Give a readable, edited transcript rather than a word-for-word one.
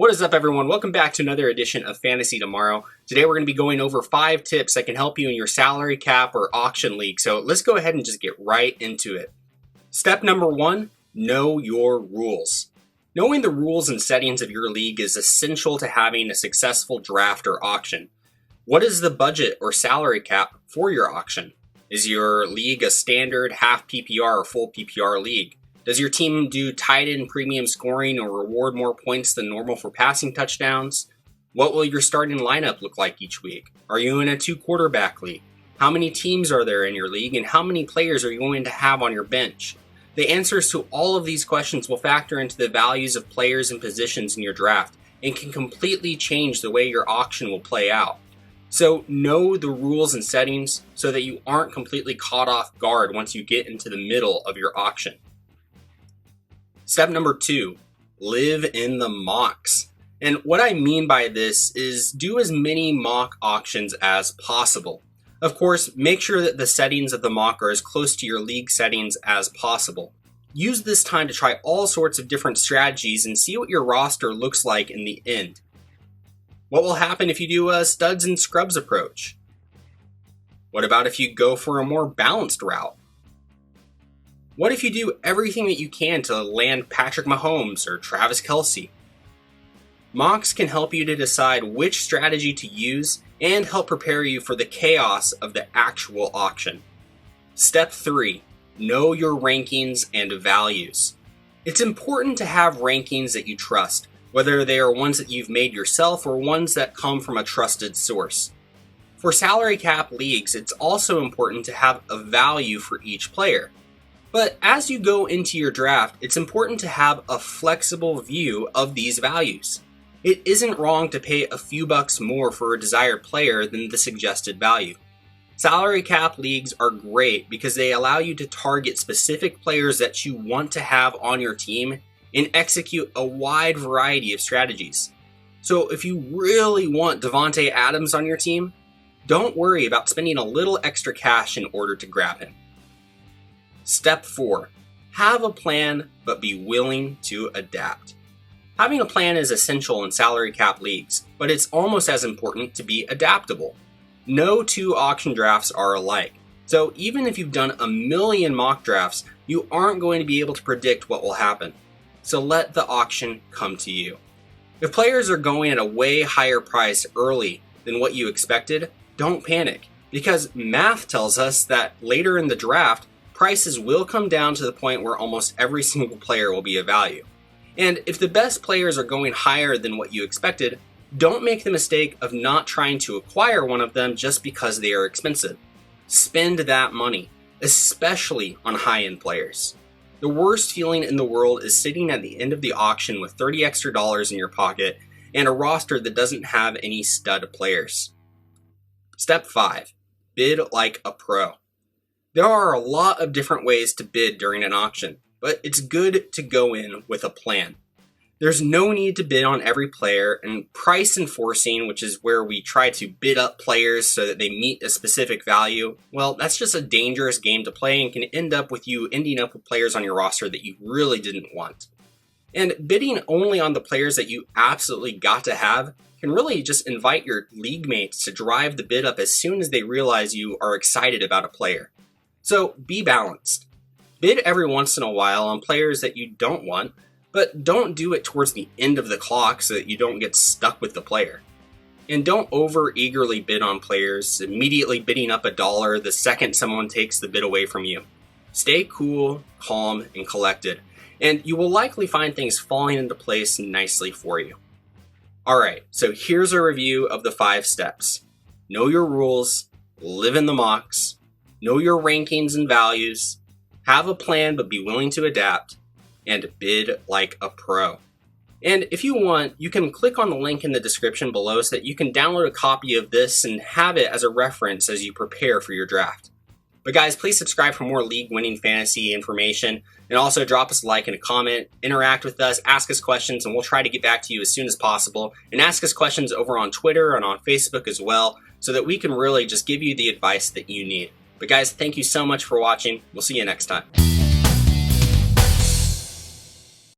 What is up, everyone? Welcome back to another edition of Fantasy Tomorrow. Today we're going to be going over 5 tips that can help you in your salary cap or auction league. So let's go ahead and just get right into it. Step number 1, know your rules. Knowing the rules and settings of your league is essential to having a successful draft or auction. What is the budget or salary cap for your auction? Is your league a standard half PPR or full PPR league? Does your team do tight end premium scoring or reward more points than normal for passing touchdowns? What will your starting lineup look like each week? Are you in a 2-quarterback league? How many teams are there in your league, and how many players are you going to have on your bench? The answers to all of these questions will factor into the values of players and positions in your draft and can completely change the way your auction will play out. So know the rules and settings so that you aren't completely caught off guard once you get into the middle of your auction. Step number 2, live in the mocks. And what I mean by this is do as many mock auctions as possible. Of course, make sure that the settings of the mock are as close to your league settings as possible. Use this time to try all sorts of different strategies and see what your roster looks like in the end. What will happen if you do a studs and scrubs approach? What about if you go for a more balanced route? What if you do everything that you can to land Patrick Mahomes or Travis Kelce? Mocks can help you to decide which strategy to use and help prepare you for the chaos of the actual auction. Step 3, know your rankings and values. It's important to have rankings that you trust, whether they are ones that you've made yourself or ones that come from a trusted source. For salary cap leagues, it's also important to have a value for each player. But as you go into your draft, it's important to have a flexible view of these values. It isn't wrong to pay a few bucks more for a desired player than the suggested value. Salary cap leagues are great because they allow you to target specific players that you want to have on your team and execute a wide variety of strategies. So if you really want Davante Adams on your team, don't worry about spending a little extra cash in order to grab him. Step 4, have a plan but be willing to adapt. Having a plan is essential in salary cap leagues, but it's almost as important to be adaptable. No 2 auction drafts are alike, so even if you've done a million mock drafts, you aren't going to be able to predict what will happen. So let the auction come to you. If players are going at a way higher price early than what you expected, don't panic, because math tells us that later in the draft, prices will come down to the point where almost every single player will be of value. And if the best players are going higher than what you expected, don't make the mistake of not trying to acquire one of them just because they are expensive. Spend that money, especially on high-end players. The worst feeling in the world is sitting at the end of the auction with $30 extra in your pocket and a roster that doesn't have any stud players. Step 5, bid like a pro. There are a lot of different ways to bid during an auction, but it's good to go in with a plan. There's no need to bid on every player, and price enforcing, which is where we try to bid up players so that they meet a specific value, well, that's just a dangerous game to play and can end up with you ending up with players on your roster that you really didn't want. And bidding only on the players that you absolutely got to have can really just invite your league mates to drive the bid up as soon as they realize you are excited about a player. So be balanced. Bid every once in a while on players that you don't want, but don't do it towards the end of the clock so that you don't get stuck with the player. And don't over-eagerly bid on players, immediately bidding up $1 the second someone takes the bid away from you. Stay cool, calm, and collected, and you will likely find things falling into place nicely for you. Alright, so here's a review of the 5 steps. Know your rules, live in the mocks, know your rankings and values, have a plan but be willing to adapt, and bid like a pro. And if you want, you can click on the link in the description below so that you can download a copy of this and have it as a reference as you prepare for your draft. But guys, please subscribe for more league-winning fantasy information, and also drop us a like and a comment, interact with us, ask us questions, and we'll try to get back to you as soon as possible. And ask us questions over on Twitter and on Facebook as well, so that we can really just give you the advice that you need. But guys, thank you so much for watching. We'll see you next time.